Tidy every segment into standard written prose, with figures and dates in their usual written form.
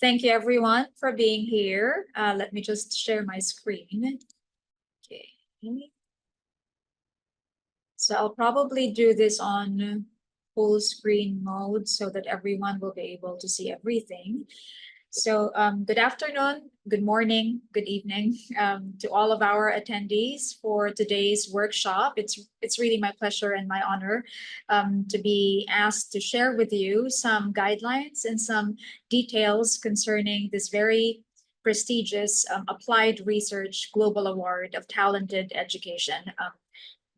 Thank you everyone for being here. Let me just share my screen. Okay. So I'll probably do this on full screen mode so that everyone will be able to see everything. So good afternoon, good morning, good evening to all of our attendees for today's workshop. It's really my pleasure and my honor to be asked to share with you some guidelines and some details concerning this very prestigious Applied Research Global Award of Talented Education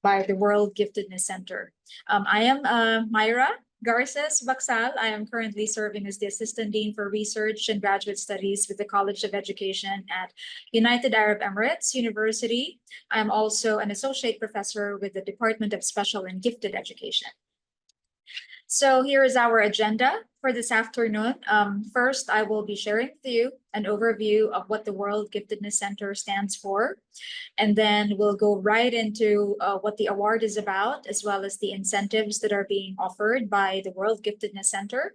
by the World Giftedness Center. I am Myra Garces Baksal. I am currently serving as the Assistant Dean for Research and Graduate Studies with the College of Education at United Arab Emirates University. I am also an Associate Professor with the Department of Special and Gifted Education. So here is our agenda for this afternoon. First, I will be sharing with you an overview of what the World Giftedness Center stands for. And then we'll go right into what the award is about, as well as the incentives that are being offered by the World Giftedness Center.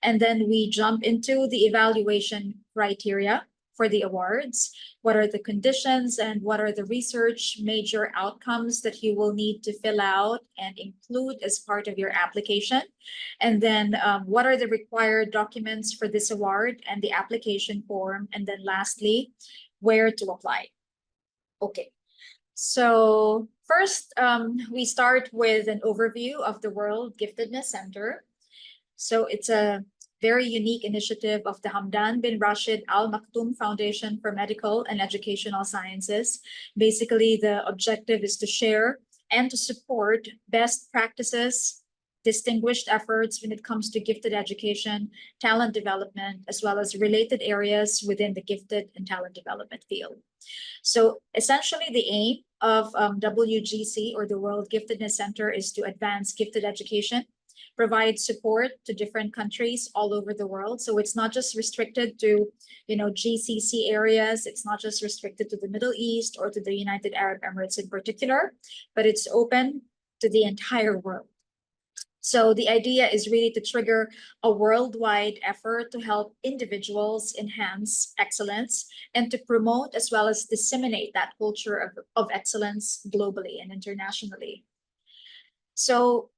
And then we jump into the evaluation criteria for the awards. What are the conditions and what are the research major outcomes that you will need to fill out and include as part of your application? And then what are the required documents for this award and the application form? And then lastly, where to apply. Okay, so first we start with an overview of the World Giftedness Center. So it's a very unique initiative of the Hamdan bin Rashid Al Maktoum Foundation for Medical and Educational Sciences. Basically, the objective is to share and to support best practices, distinguished efforts when it comes to gifted education, talent development, as well as related areas within the gifted and talent development field. So essentially the aim of WGC, or the World Giftedness Center, is to advance gifted education, provide support to different countries all over the world. So it's not just restricted to, GCC areas. It's not just restricted to the Middle East or to the United Arab Emirates in particular, but it's open to the entire world. So the idea is really to trigger a worldwide effort to help individuals enhance excellence and to promote as well as disseminate that culture of excellence globally and internationally. So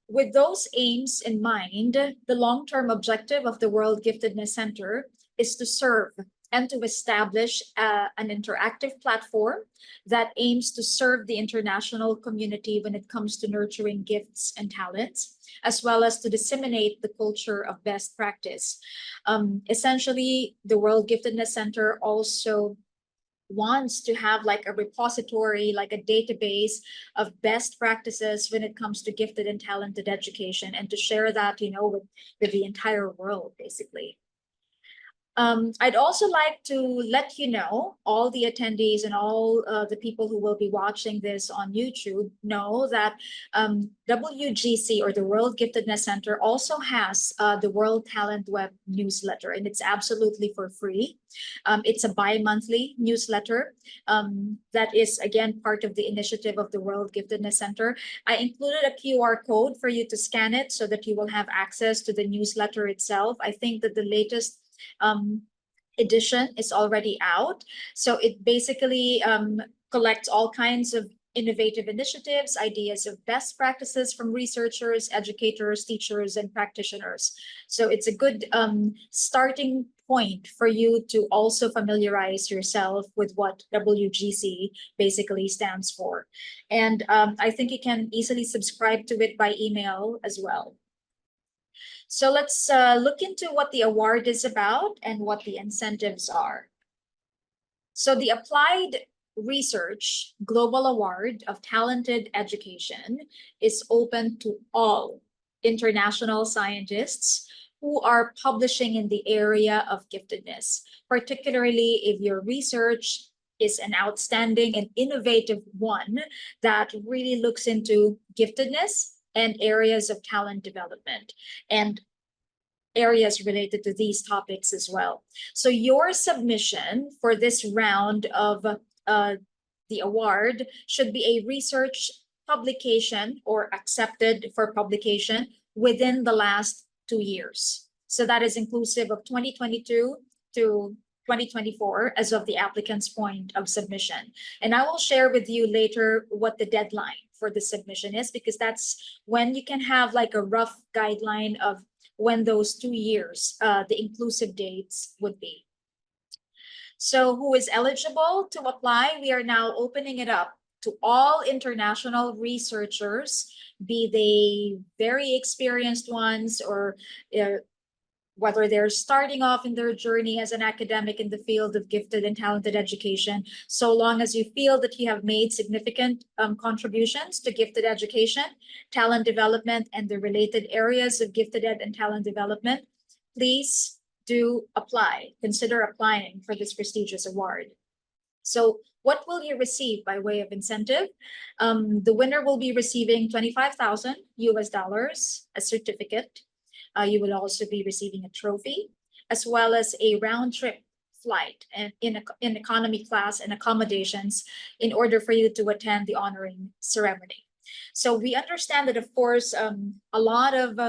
with those aims in mind, the long-term objective of the World Giftedness Center is to serve and to establish an interactive platform that aims to serve the international community when it comes to nurturing gifts and talents, as well as to disseminate the culture of best practice. Essentially, the World Giftedness Center also wants to have like a repository, like a database of best practices when it comes to gifted and talented education, and to share that, with the entire world, basically. I'd also like to let you know, all the attendees and all the people who will be watching this on YouTube know that WGC, or the World Giftedness Center, also has the World Talent Web newsletter, and it's absolutely for free. It's a bi-monthly newsletter that is, again, part of the initiative of the World Giftedness Center. I included a QR code for you to scan it so that you will have access to the newsletter itself. I think that the latest edition is already out. So it basically collects all kinds of innovative initiatives, ideas of best practices from researchers, educators, teachers, and practitioners. So it's a good starting point for you to also familiarize yourself with what WGC basically stands for. And I think you can easily subscribe to it by email as well. So let's look into what the award is about and what the incentives are. So the Applied Research Global Award of Talented Education is open to all international scientists who are publishing in the area of giftedness, particularly if your research is an outstanding and innovative one that really looks into giftedness and areas of talent development and areas related to these topics as well. So your submission for this round of the award should be a research publication or accepted for publication within the last 2 years. So that is inclusive of 2022 to 2024 as of the applicant's point of submission. And I will share with you later what the deadline for the submission is, because that's when you can have like a rough guideline of when those 2 years, the inclusive dates would be. So who is eligible to apply? We are now opening it up to all international researchers, be they very experienced ones or whether they're starting off in their journey as an academic in the field of gifted and talented education, so long as you feel that you have made significant contributions to gifted education, talent development, and the related areas of gifted ed and talent development, please do apply, consider applying for this prestigious award. So what will you receive by way of incentive? The winner will be receiving 25,000 US dollars, a certificate. You will also be receiving a trophy, as well as a round trip flight and in economy class and accommodations in order for you to attend the honoring ceremony. So we understand that, of course, a lot of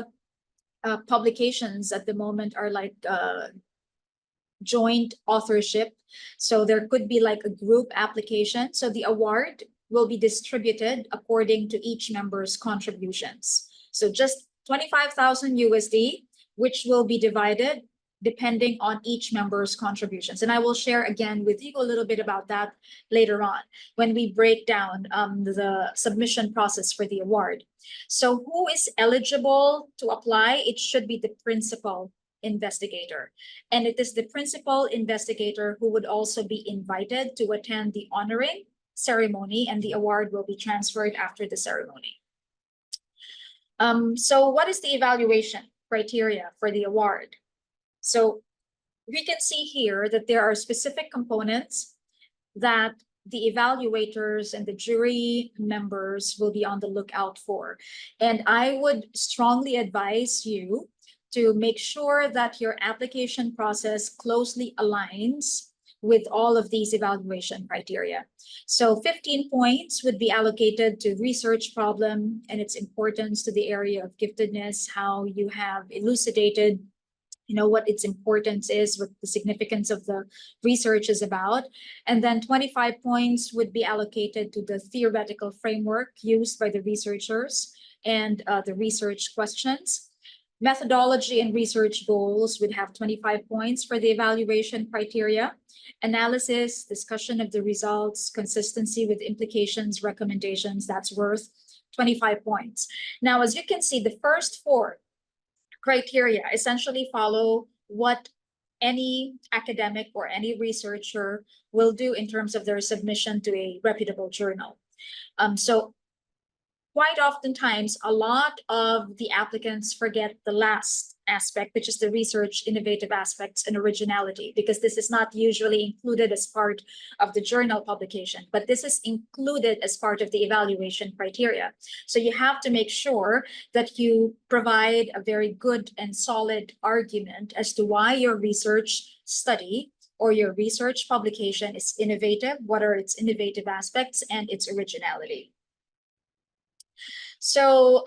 publications at the moment are like joint authorship. So there could be like a group application. So the award will be distributed according to each member's contributions. So just 25,000 USD, which will be divided depending on each member's contributions. And I will share again with you a little bit about that later on when we break down the submission process for the award. So who is eligible to apply? It should be the principal investigator. And it is the principal investigator who would also be invited to attend the honoring ceremony, and the award will be transferred after the ceremony. So what is the evaluation criteria for the award? So we can see here that there are specific components that the evaluators and the jury members will be on the lookout for. And I would strongly advise you to make sure that your application process closely aligns with all of these evaluation criteria. So 15 points would be allocated to research problem and its importance to the area of giftedness, how you have elucidated, what its importance is, what the significance of the research is about. And then 25 points would be allocated to the theoretical framework used by the researchers and the research questions. Methodology and research goals would have 25 points for the evaluation criteria. Analysis, discussion of the results, consistency with implications, recommendations, that's worth 25 points. Now, as you can see, the first 4 criteria essentially follow what any academic or any researcher will do in terms of their submission to a reputable journal. So quite oftentimes, a lot of the applicants forget the last aspect, which is the research innovative aspects and originality, because this is not usually included as part of the journal publication, but this is included as part of the evaluation criteria. So you have to make sure that you provide a very good and solid argument as to why your research study or your research publication is innovative, what are its innovative aspects and its originality. So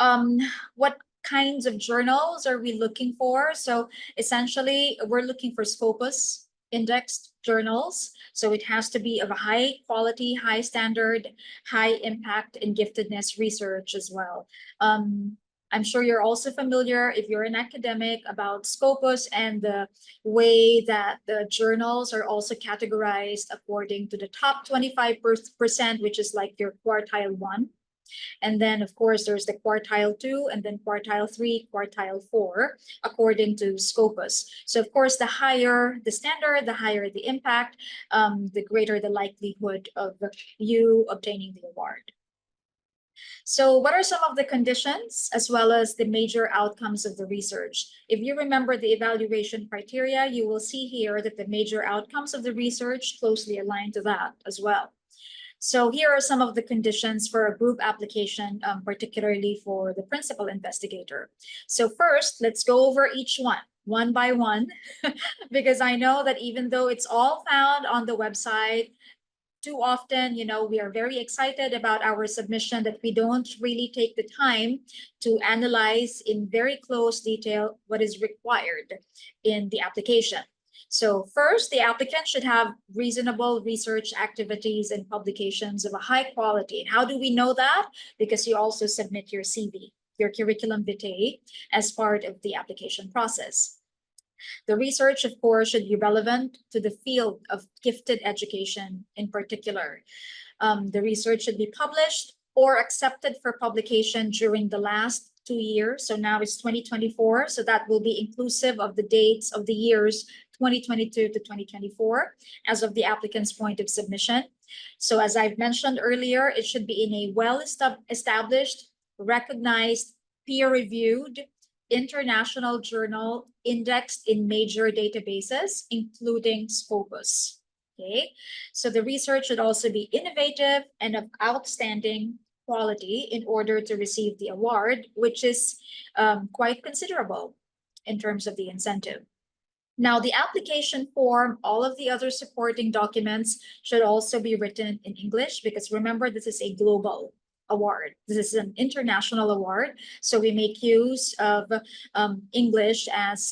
what kinds of journals are we looking for? So essentially, we're looking for Scopus indexed journals. So it has to be of a high quality, high standard, high impact and giftedness research as well. I'm sure you're also familiar, if you're an academic, about Scopus and the way that the journals are also categorized according to the top 25%, which is like your quartile 1. And then, of course, there's the quartile 2 and then quartile 3, quartile 4, according to Scopus. So, of course, the higher the standard, the higher the impact, the greater the likelihood of you obtaining the award. So what are some of the conditions as well as the major outcomes of the research? If you remember the evaluation criteria, you will see here that the major outcomes of the research closely align to that as well. So here are some of the conditions for a group application, particularly for the principal investigator. So first, let's go over each one by one, because I know that even though it's all found on the website, too often, we are very excited about our submission that we don't really take the time to analyze in very close detail what is required in the application. So first, the applicant should have reasonable research activities and publications of a high quality. And how do we know that? Because you also submit your CV, your curriculum vitae, as part of the application process. The research, of course, should be relevant to the field of gifted education in particular. The research should be published or accepted for publication during the last 2 years. So now it's 2024. So that will be inclusive of the dates of the years 2022 to 2024 as of the applicant's point of submission. So as I've mentioned earlier, it should be in a well-established, recognized, peer-reviewed, international journal indexed in major databases, including Scopus. Okay, so the research should also be innovative and of outstanding quality in order to receive the award, which is quite considerable in terms of the incentive. Now, the application form, all of the other supporting documents should also be written in English, because remember, this is a global award. This is an international award. So we make use of English as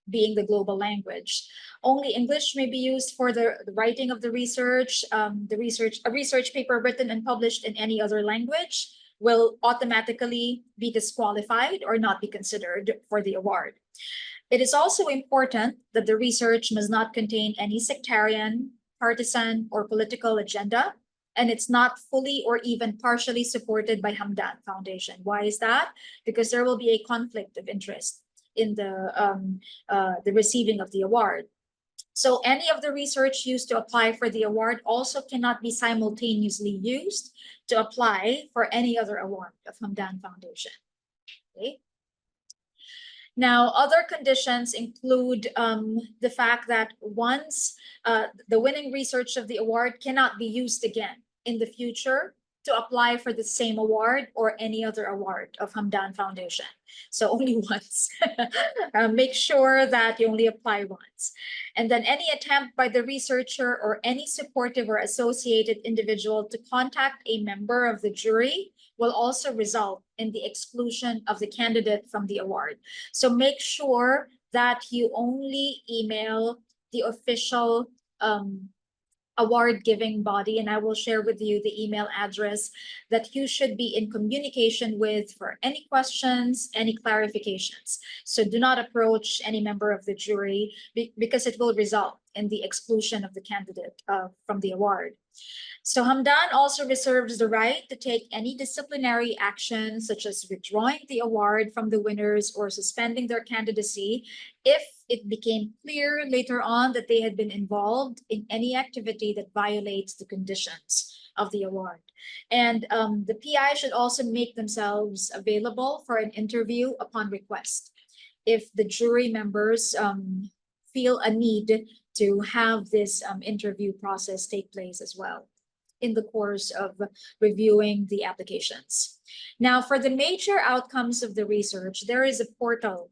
being the global language. Only English may be used for the writing of the research. A research paper written and published in any other language will automatically be disqualified or not be considered for the award. It is also important that the research must not contain any sectarian, partisan, or political agenda, and it's not fully or even partially supported by Hamdan Foundation. Why is that? Because there will be a conflict of interest in the receiving of the award. So any of the research used to apply for the award also cannot be simultaneously used to apply for any other award of Hamdan Foundation. Okay. Now, other conditions include the fact that once the winning research of the award cannot be used again in the future to apply for the same award or any other award of Hamdan Foundation. So only once. Make sure that you only apply once. And then any attempt by the researcher or any supportive or associated individual to contact a member of the jury will also result in the exclusion of the candidate from the award. So make sure that you only email the official award giving body, and I will share with you the email address that you should be in communication with for any questions, any clarifications. So do not approach any member of the jury because it will result in the exclusion of the candidate from the award. So Hamdan also reserves the right to take any disciplinary action, such as withdrawing the award from the winners or suspending their candidacy, if it became clear later on that they had been involved in any activity that violates the conditions of the award. And the PI should also make themselves available for an interview upon request if the jury members feel a need to have this interview process take place as well in the course of reviewing the applications. Now, for the major outcomes of the research, there is a portal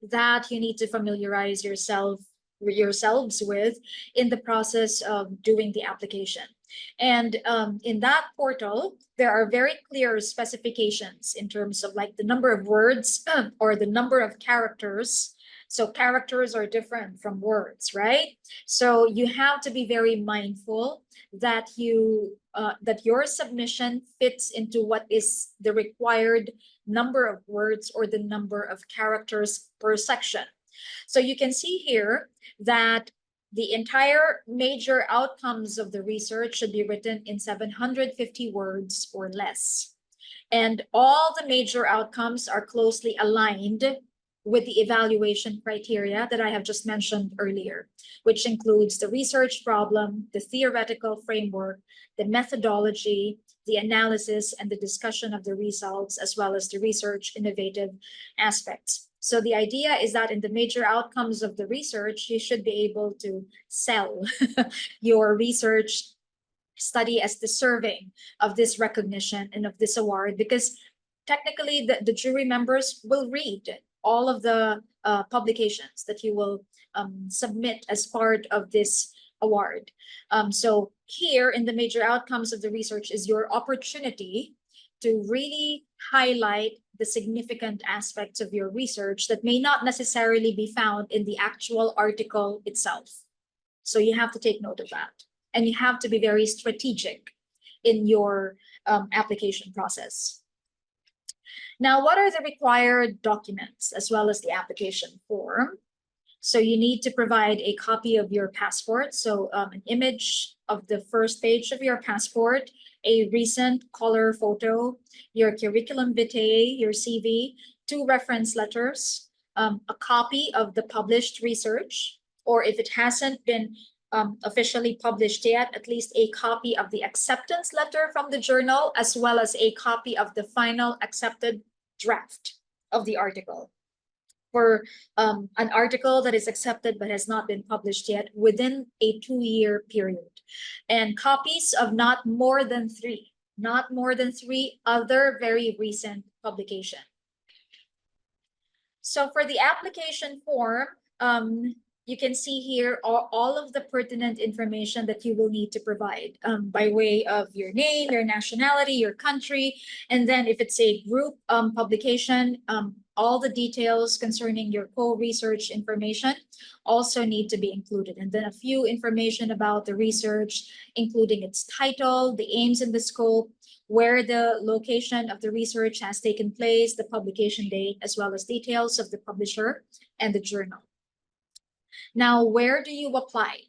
that you need to familiarize yourselves with in the process of doing the application. And in that portal, there are very clear specifications in terms of like the number of words or the number of characters. So characters are different from words, right? So you have to be very mindful that that your submission fits into what is the required number of words or the number of characters per section. So you can see here that the entire major outcomes of the research should be written in 750 words or less. And all the major outcomes are closely aligned with the evaluation criteria that I have just mentioned earlier, which includes the research problem, the theoretical framework, the methodology, the analysis, and the discussion of the results, as well as the research innovative aspects. So the idea is that in the major outcomes of the research, you should be able to sell your research study as deserving of this recognition and of this award, because technically the jury members will read all of the publications that you will submit as part of this award. So here in the major outcomes of the research is your opportunity to really highlight the significant aspects of your research that may not necessarily be found in the actual article itself. So you have to take note of that. And you have to be very strategic in your application process. Now, what are the required documents as well as the application form? So you need to provide a copy of your passport. So an image of the first page of your passport, a recent color photo, your curriculum vitae, your CV, 2 reference letters, a copy of the published research, or if it hasn't been officially published yet, at least a copy of the acceptance letter from the journal, as well as a copy of the final accepted draft of the article. For an article that is accepted but has not been published yet within a 2-year period, and copies of not more than 3 other very recent publication. So for the application form, you can see here all of the pertinent information that you will need to provide by way of your name, your nationality, your country, and then if it's a group publication, all the details concerning your co-research information also need to be included. And then a few information about the research, including its title, the aims and the scope, where the location of the research has taken place, the publication date, as well as details of the publisher and the journal. Now, where do you apply?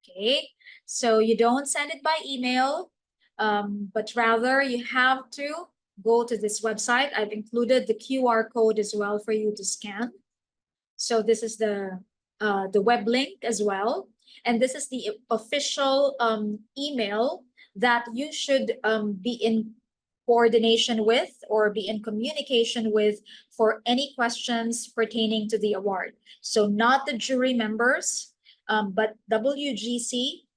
Okay, so you don't send it by email, but rather you have to go to this website. I've included the QR code as well for you to scan. So this is the web link as well. And this is the official email that you should be in coordination with or be in communication with for any questions pertaining to the award. So not the jury members, but wgc.awards@ha.ae.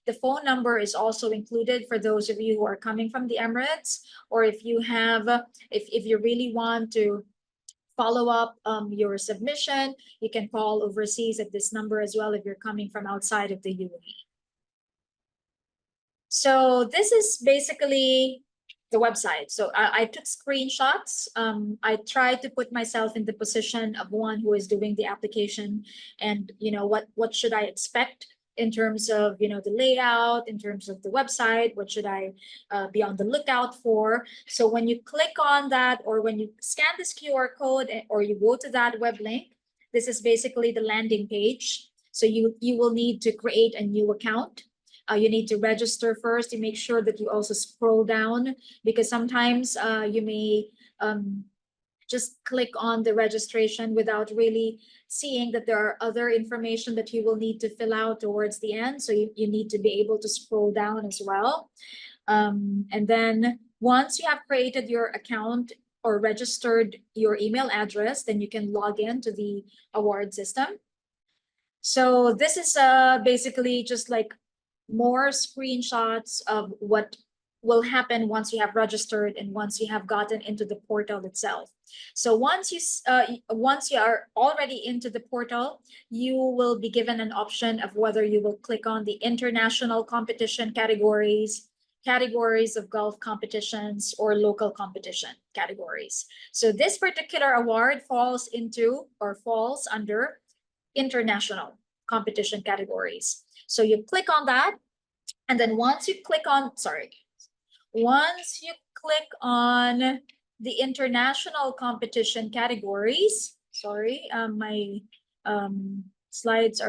The phone number is also included for those of you who are coming from the Emirates, or if you have, if you really want to follow up your submission, you can call overseas at this number as well if you're coming from outside of the UAE. So this is basically the website. So I took screenshots. I tried to put myself in the position of one who is doing the application, and what should I expect in terms of the layout, in terms of the website, what should I be on the lookout for. So when you click on that, or when you scan this QR code, or you go to that web link, this is basically the landing page. So you will need to create a new account. You need to register first to make sure that you also scroll down, because sometimes you may just click on the registration without really seeing that there are other information that you will need to fill out towards the end. So you need to be able to scroll down as well. And then once you have created your account or registered your email address, then you can log in to the award system. So this is basically just like more screenshots of what will happen once you have registered and once you have gotten into the portal itself. So once you are already into the portal, you will be given an option of whether you will click on the international competition categories of Gulf competitions, or local competition categories. So this particular award falls under international competition categories. So you click on that, and then once you click on the international competition categories, my slides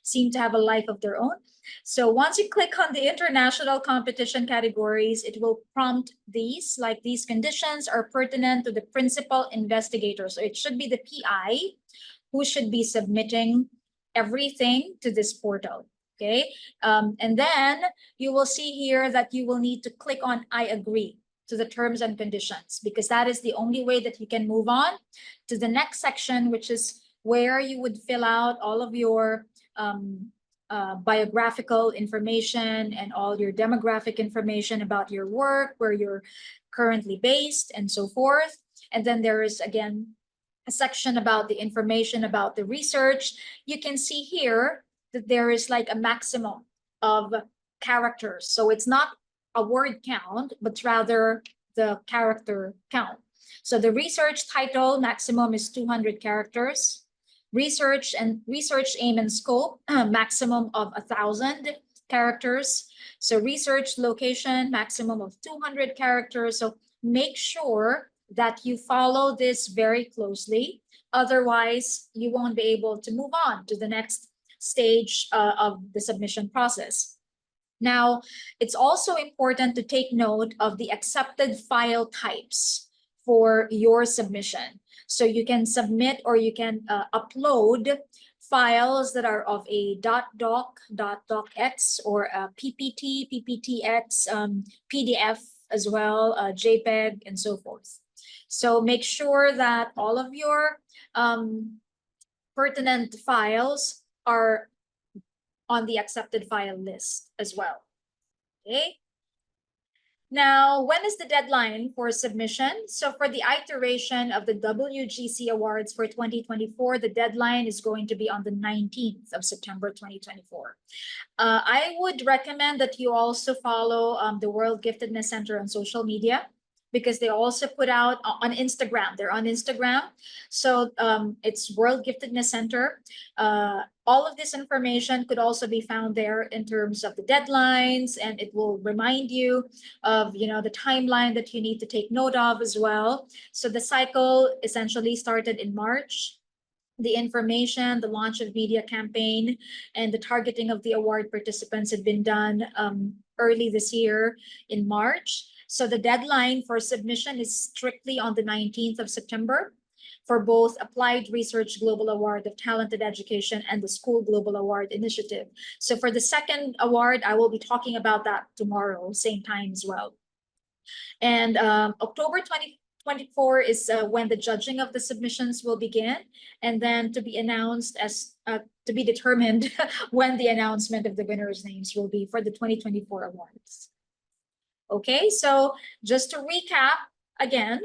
seem to have a life of their own. So once you click on the international competition categories, it will prompt these conditions are pertinent to the principal investigator. So it should be the PI who should be submitting everything to this portal. Okay, and then you will see here that you will need to click on I agree to the terms and conditions, because that is the only way that you can move on to the next section, which is where you would fill out all of your biographical information and all your demographic information about your work, where you're currently based, and so forth. And then there is again a section about the information about the research, you can see here that there is like a maximum of characters. So it's not a word count, but rather the character count. So the research title maximum is 200 characters. Research aim and scope, maximum of 1,000 characters. So research location, maximum of 200 characters. So make sure that you follow this very closely. Otherwise, you won't be able to move on to the next stage of the submission process. Now, it's also important to take note of the accepted file types for your submission. So you can submit or you can upload files that are of a .doc, .docx, or a PPT, PPTX, PDF as well, JPEG, and so forth. So make sure that all of your pertinent files are on the accepted file list as well. Okay. Now, when is the deadline for submission? So for the iteration of the WGC Awards for 2024, the deadline is going to be on the 19th of September 2024. I would recommend that you also follow the World Giftedness Center on social media, because they also put out on Instagram. They're on Instagram. So it's World Giftedness Center. All of this information could also be found there in terms of the deadlines, and it will remind you of, the timeline that you need to take note of as well. So the cycle essentially started in March. The information, the launch of media campaign, and the targeting of the award participants had been done early this year in March. So the deadline for submission is strictly on the 19th of September for both Applied Research Global Award of Talented Education and the School Global Award Initiative. So for the second award, I will be talking about that tomorrow, same time as well. And October 2024 is when the judging of the submissions will begin, and then to be announced as to be determined when the announcement of the winners' names will be for the 2024 awards. Okay, so just to recap again,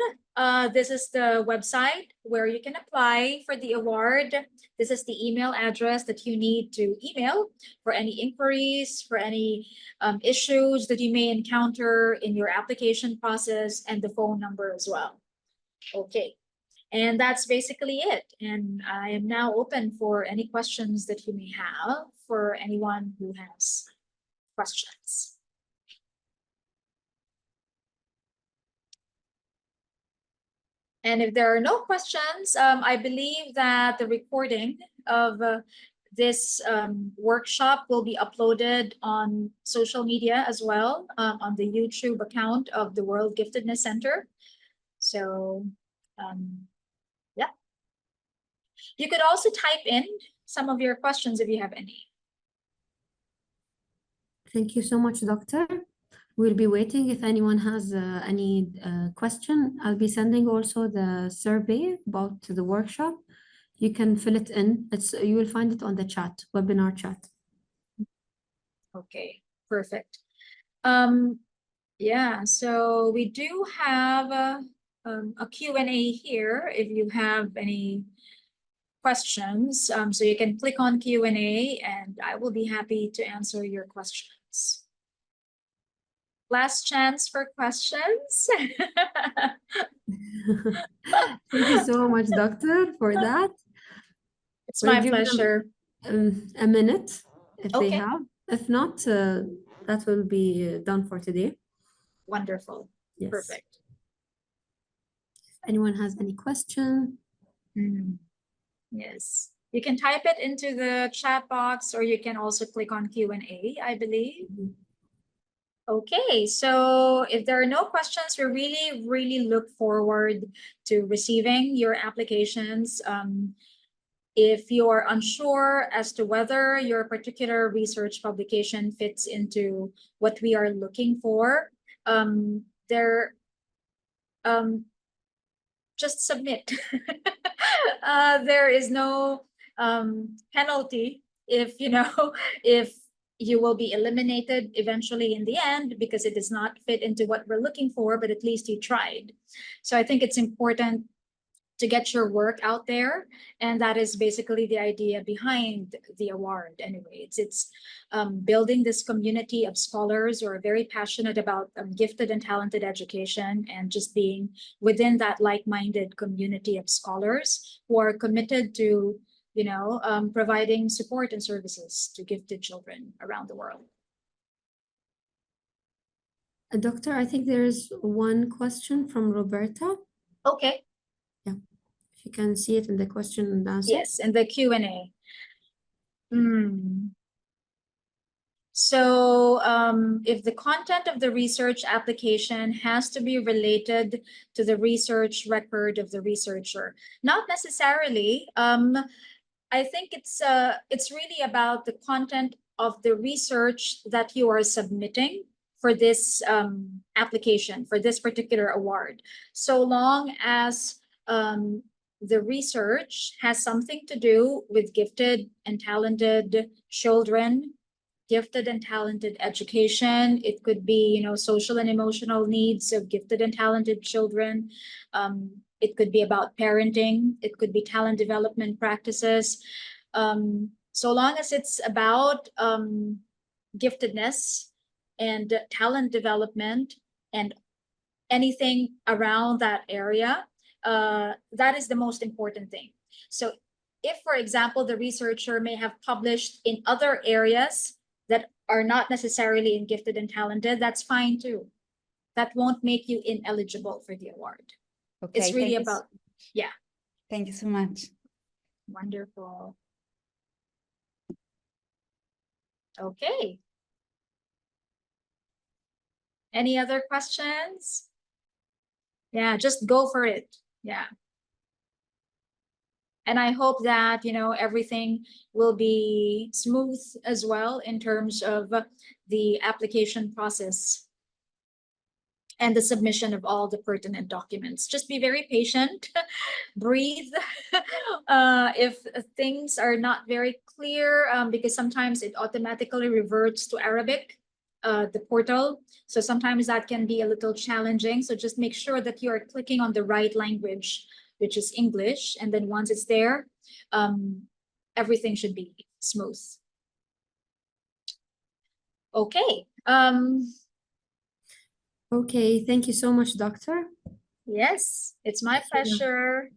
this is the website where you can apply for the award. This is the email address that you need to email for any inquiries, for any issues that you may encounter in your application process, and the phone number as well. Okay, and that's basically it. And I am now open for any questions that you may have for anyone who has questions. And if there are no questions, I believe that the recording of this workshop will be uploaded on social media as well, on the YouTube account of the World Giftedness Center. So, yeah. You could also type in some of your questions if you have any. Thank you so much, Doctor. We'll be waiting if anyone has any question. I'll be sending also the survey about the workshop. You can fill it in. You will find it on the chat, webinar chat. Okay, perfect. Yeah, so we do have a Q&A here if you have any questions. So you can click on Q&A and I will be happy to answer your questions. Last chance for questions. Thank you so much, Doctor, for that. It's my pleasure. A minute if they Okay. have. If not, that will be done for today. Wonderful. Yes. Perfect. If anyone has any question. Yes. You can type it into the chat box, or you can also click on Q&A, I believe. Okay, so if there are no questions, we really look forward to receiving your applications. If you're unsure as to whether your particular research publication fits into what we are looking for, just submit. There is no penalty if if you will be eliminated eventually in the end because it does not fit into what we're looking for, but at least you tried. So I think it's important to get your work out there. And that is basically the idea behind the award. Anyway, it's building this community of scholars who are very passionate about gifted and talented education, and just being within that like-minded community of scholars who are committed to, providing support and services to gifted children around the world. Doctor, I think there is one question from Roberta. Okay. If you can see it in the question and answer. Yes, in the Q&A. So if the content of the research application has to be related to the research record of the researcher, not necessarily. I think it's really about the content of the research that you are submitting for this application, for this particular award. So long as the research has something to do with gifted and talented children, gifted and talented education. It could be, social and emotional needs of gifted and talented children. It could be about parenting. It could be talent development practices. So long as it's about giftedness and talent development and anything around that area, that is the most important thing. So if, for example, the researcher may have published in other areas that are not necessarily in gifted and talented, that's fine too. That won't make you ineligible for the award. Okay, It's really about, yeah. Thank you so much. Wonderful. Okay. Any other questions? Yeah, just go for it. Yeah. And I hope that, everything will be smooth as well in terms of the application process and the submission of all the pertinent documents. Just be very patient, breathe. If things are not very clear, because sometimes it automatically reverts to Arabic, the portal. So sometimes that can be a little challenging. So just make sure that you are clicking on the right language, which is English. And then once it's there, everything should be smooth. Okay. Okay, thank you so much, Doctor. Yes, it's my pleasure.